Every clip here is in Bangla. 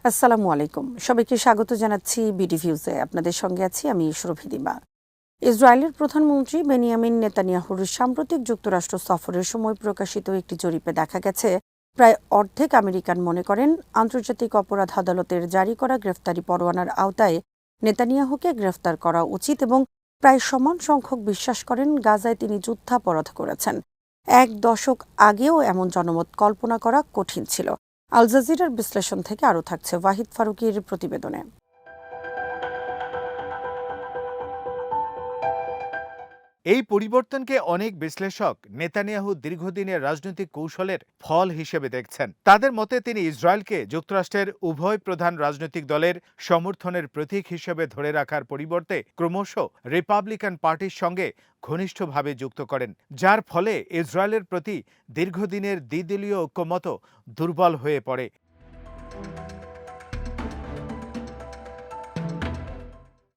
আসসালামু আলাইকুম। সবাইকে স্বাগত জানাচ্ছি বিডিভিউজে। আপনাদের সঙ্গে আছি আমি সুরভিদিবা। ইসরায়েলের প্রধানমন্ত্রী বেনিয়ামিন নেতানিয়াহুর সাম্প্রতিক যুক্তরাষ্ট্র সফরের সময় প্রকাশিত একটি জরিপে দেখা গেছে প্রায় অর্ধেক আমেরিকান মনে করেন আন্তর্জাতিক অপরাধ আদালতের জারি করা গ্রেফতারি পরোয়ানার আওতায় নেতানিয়াহুকে গ্রেফতার করা উচিত এবং প্রায় সমান সংখ্যক বিশ্বাস করেন গাজায় তিনি যুদ্ধাপরাধ করেছেন। এক দশক আগেও এমন জনমত কল্পনা করা কঠিন ছিল। আল জাজিরার বিশ্লেষণ থেকে আরও থাকছে ওয়াহিদ ফারুকীর প্রতিবেদনে। এই পরিবর্তনকে অনেক বিশ্লেষক নেতানিয়াহু দীর্ঘদিনের রাজনৈতিক কৌশলের ফল হিসেবে দেখছেন। তাদের মতে তিনি ইসরায়েলকে যুক্তরাষ্ট্রের উভয় প্রধান রাজনৈতিক দলের সমর্থনের প্রতীক হিসেবে ধরে রাখার পরিবর্তে ক্রমশ রিপাবলিকান পার্টির সঙ্গে ঘনিষ্ঠভাবে যুক্ত করেন, যার ফলে ইসরায়েলের প্রতি দীর্ঘদিনের দ্বিদলীয় ঐক্যমত দুর্বল হয়ে পড়ে।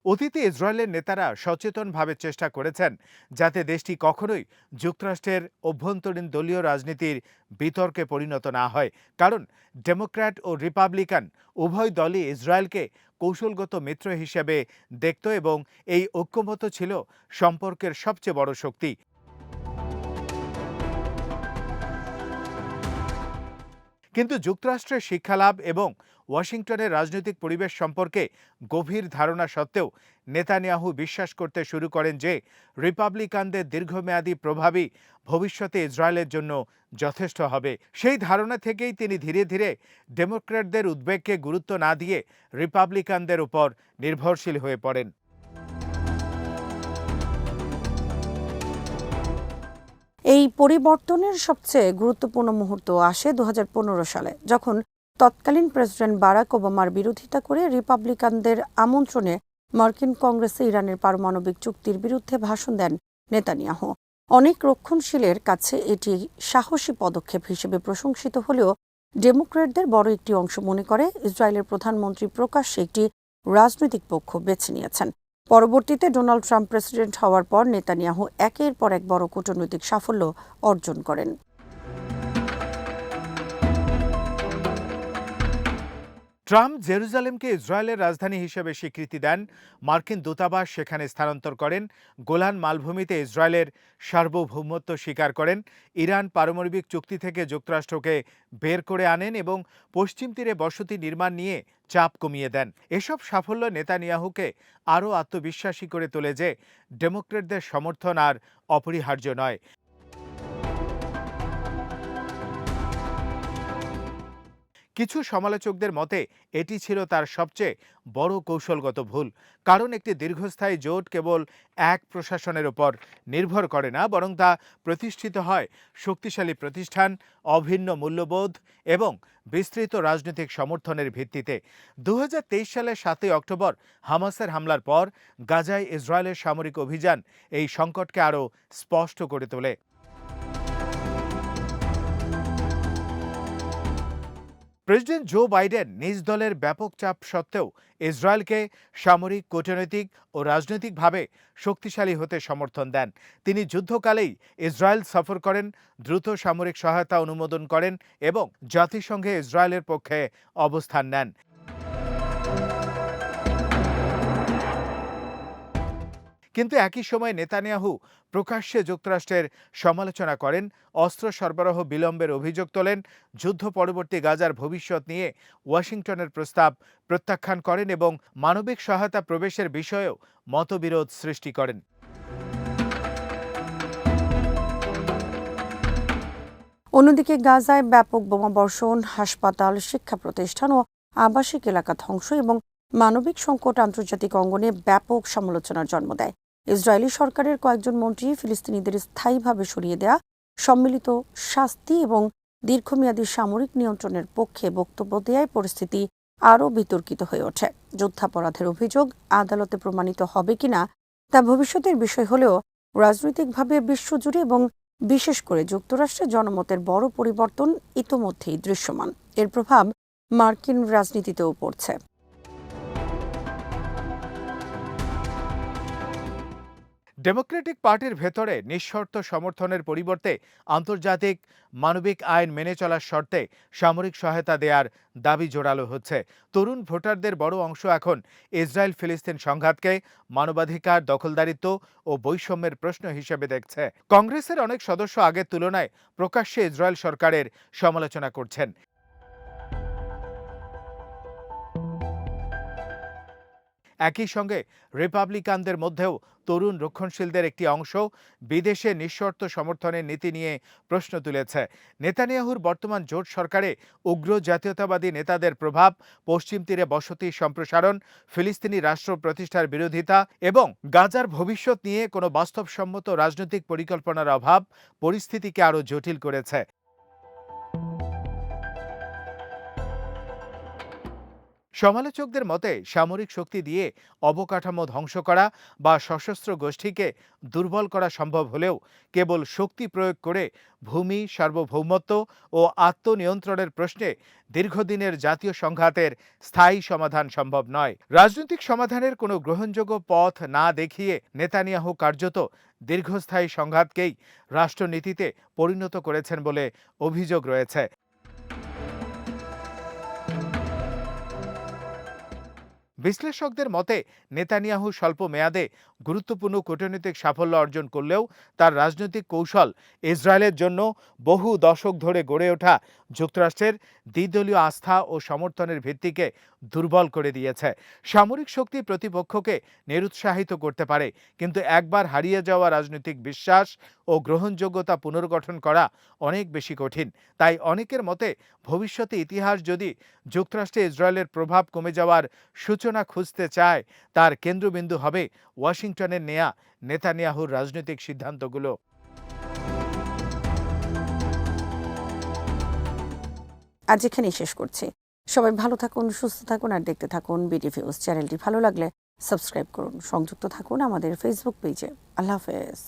অতীতে ইসরায়েলের নেতারা সচেতনভাবে চেষ্টা করেছেন যাতে দেশটি কখনোই যুক্তরাষ্ট্রের অভ্যন্তরীণ দলীয় রাজনীতির বিতর্কে পরিণত না হয়, কারণ ডেমোক্র্যাট ও রিপাবলিকান উভয় দলই ইসরায়েলকে কৌশলগত মিত্র হিসেবে দেখত এবং এই ঐক্যমত ছিল সম্পর্কের সবচেয়ে বড় শক্তি। কিন্তু যুক্তরাষ্ট্রের শিক্ষালাভ এবং ওয়াশিংটনের রাজনৈতিক পরিবেশ সম্পর্কে গভীর ধারণা সত্ত্বেও নেতানিয়াহু বিশ্বাস করতে শুরু করেন যে রিপাবলিকানদের দীর্ঘমেয়াদী প্রভাবই ভবিষ্যতে ইসরায়েলের জন্য যথেষ্ট হবে। সেই ধারণা থেকেই তিনি ধীরে ধীরে ডেমোক্র্যাটদের উদ্বেগকে গুরুত্ব না দিয়ে রিপাবলিকানদের উপর নির্ভরশীল হয়ে পড়েন। এই পরিবর্তনের সবচেয়ে গুরুত্বপূর্ণ মুহূর্ত আসে 2015 সালে, যখন তৎকালীন প্রেসিডেন্ট বারাক ওবামার বিরোধিতা করে রিপাবলিকানদের আমন্ত্রণে মার্কিন কংগ্রেসে ইরানের পারমাণবিক চুক্তির বিরুদ্ধে ভাষণ দেন নেতানিয়াহু। অনেক রক্ষণশীলের কাছে এটি সাহসী পদক্ষেপ হিসেবে প্রশংসিত হলেও ডেমোক্র্যাটদের বড় একটি অংশ মনে করে ইসরায়েলের প্রধানমন্ত্রী প্রকাশ্যে একটি রাজনৈতিক পক্ষ বেছে নিয়েছেন। পরবর্তীতে ডোনাল্ড ট্রাম্প প্রেসিডেন্ট হওয়ার পর নেতানিয়াহু একের পর এক বড় কূটনৈতিক সাফল্য অর্জন করেন। ট্রাম্প জেরুজালেমকে ইসরায়েলের রাজধানী হিসেবে স্বীকৃতি দেন, মার্কিন দূতাবাস সেখানে স্থানান্তর করেন, গোলান মালভূমিতে ইসরায়েলের সার্বভৌমত্ব স্বীকার করেন, ইরান পারমাণবিক চুক্তি থেকে যুক্তরাষ্ট্রকে বের করে আনেন এবং পশ্চিম তীরে বসতি নির্মাণ নিয়ে চাপ কমিয়ে দেন। এসব সাফল্য নেতানিয়াহুকে আরও আত্মবিশ্বাসী করে তোলে যে ডেমোক্র্যাটদের সমর্থন আর অপরিহার্য নয়। কিছু সমালোচকদের মতে এটি ছিল তার সবচেয়ে বড় কৌশলগত ভুল, কারণ একটি দীর্ঘস্থায়ী জোট কেবল এক প্রশাসনের উপর নির্ভর করে না, বরং তা প্রতিষ্ঠিত হয় শক্তিশালী প্রতিষ্ঠান, অভিন্ন মূল্যবোধ এবং বিস্তৃত রাজনৈতিক সমর্থনের ভিত্তিতে। 2023 সালের 7 অক্টোবর হামাসের হামলার পর গাজায় ইসরায়েলের সামরিক অভিযান এই সংকটকে আরও স্পষ্ট করে তোলে। প্রেসিডেন্ট জো বাইডেন নিজ দলের ব্যাপক চাপ সত্ত্বেও ইসরায়েলকে সামরিক, কূটনৈতিক ও রাজনৈতিকভাবে শক্তিশালী হতে সমর্থন দেন। তিনি যুদ্ধকালেই ইসরায়েল সফর করেন, দ্রুত সামরিক সহায়তা অনুমোদন করেন এবং জাতিসংঘে ইসরায়েলের পক্ষে অবস্থান নেন। কিন্তু একই সময় নেতানিয়াহু প্রকাশ্যে যুক্তরাষ্ট্রের সমালোচনা করেন, অস্ত্র সরবরাহ বিলম্বের অভিযোগ তোলেন, যুদ্ধ পরবর্তী গাজার ভবিষ্যৎ নিয়ে ওয়াশিংটনের প্রস্তাব প্রত্যাখ্যান করেন এবং মানবিক সহায়তা প্রবেশের বিষয়েও মতবিরোধ সৃষ্টি করেন। অন্যদিকে গাজায় ব্যাপক বোমাবর্ষণ, হাসপাতাল, শিক্ষা প্রতিষ্ঠান ও আবাসিক এলাকা ধ্বংস এবং মানবিক সংকট আন্তর্জাতিক অঙ্গনে ব্যাপক সমালোচনার জন্ম দেয়। ইসরায়েলি সরকারের কয়েকজন মন্ত্রী ফিলিস্তিনিদের স্থায়ীভাবে সরিয়ে দেয়া, সম্মিলিত শাস্তি এবং দীর্ঘমেয়াদী সামরিক নিয়ন্ত্রণের পক্ষে বক্তব্য দেয়ায় পরিস্থিতি আরও বিতর্কিত হয়ে ওঠে। যুদ্ধাপরাধের অভিযোগ আদালতে প্রমাণিত হবে কিনা তা ভবিষ্যতের বিষয় হলেও রাজনৈতিকভাবে বিশ্বজুড়ে এবং বিশেষ করে যুক্তরাষ্ট্রে জনমতের বড় পরিবর্তন ইতোমধ্যেই দৃশ্যমান। এর প্রভাব মার্কিন রাজনীতিতেও পড়ছে। ডেমোক্রেটিক পার্টির ভেতরে নিঃশর্ত সমর্থনের পরিবর্তে আন্তর্জাতিক মানবিক আইন মেনে চলার শর্তে সামরিক সহায়তা দেওয়ার দাবি জোরালো হচ্ছে। তরুণ ভোটারদের বড় অংশ এখন ইসরায়েল ফিলিস্তিন সংঘাতকে মানবাধিকার, দখলদারিত্ব ও বৈষম্যের প্রশ্ন হিসেবে দেখছে। কংগ্রেসের অনেক সদস্য আগের তুলনায় প্রকাশ্যে ইসরায়েল সরকারের সমালোচনা করছেন। একই সঙ্গে রিপাবলিকানদের মধ্যেও তরুণ রক্ষণশীলদের একটি অংশ বিদেশে নিঃশর্ত সমর্থনের নীতি নিয়ে প্রশ্ন তুলেছে। নেতানিয়াহুর বর্তমান জোট সরকারে উগ্র জাতীয়তাবাদী নেতাদের প্রভাব, পশ্চিম তীরে বসতি সম্প্রসারণ, ফিলিস্তিনি রাষ্ট্র প্রতিষ্ঠার বিরোধিতা এবং গাজার ভবিষ্যৎ নিয়ে কোনো বাস্তবসম্মত রাজনৈতিক পরিকল্পনার অভাব পরিস্থিতিকে আরও জটিল করেছে। সমালোচকদের মতে সামরিক শক্তি দিয়ে অবকাঠামো ধ্বংস করা বা সশস্ত্র গোষ্ঠীকে দুর্বল করা সম্ভব হলেও কেবল শক্তি প্রয়োগ করে ভূমি সার্বভৌমত্ব ও আত্মনিয়ন্ত্রণের প্রশ্নে দীর্ঘদিনের জাতীয় সংঘাতের স্থায়ী সমাধান সম্ভব নয়। রাজনৈতিক সমাধানের কোনো গ্রহণযোগ্য পথ না দেখিয়ে নেতানিয়াহু কার্যত দীর্ঘস্থায়ী সংঘাতকেই রাষ্ট্রনীতিতে পরিণত করেছেন বলে অভিযোগ রয়েছে। বিশ্লেষকদের মতে নেতানিয়াহু স্বল্প মেয়াদে গুরুত্বপূর্ণ কূটনৈতিক সাফল্য অর্জন করলেও তার রাজনৈতিক কৌশল ইসরায়েলের জন্য বহু দশক ধরে গড়ে ওঠা যুক্তরাষ্ট্রের দ্বিদলীয় আস্থা ও সমর্থনের ভিত্তিকে দুর্বল করে দিয়েছে। সামরিক শক্তি প্রতিপক্ষকে নিরুৎসাহিত করতে পারে, কিন্তু একবার হারিয়ে যাওয়া রাজনৈতিক বিশ্বাস ও গ্রহণযোগ্যতা পুনর্গঠন করা অনেক বেশি কঠিন। তাই অনেকের মতে ভবিষ্যতে ইতিহাস যদি যুক্তরাষ্ট্রে ইসরায়েলের প্রভাব কমে যাওয়ার সূচনা খুঁজতে চায়, তার কেন্দ্রবিন্দু হবে ওয়াশিংটনের নেয়া নেতানিয়াহুর রাজনৈতিক সিদ্ধান্তগুলো। আজ এখানেই শেষ করছি। সবাই ভালো থাকুন, সুস্থ থাকুন আর দেখতে থাকুন বিডিভিউজ। চ্যানেলটি ভালো লাগলে সাবস্ক্রাইব করুন, সংযুক্ত থাকুন আমাদের ফেসবুক পেজে। আল্লাহ হাফেজ।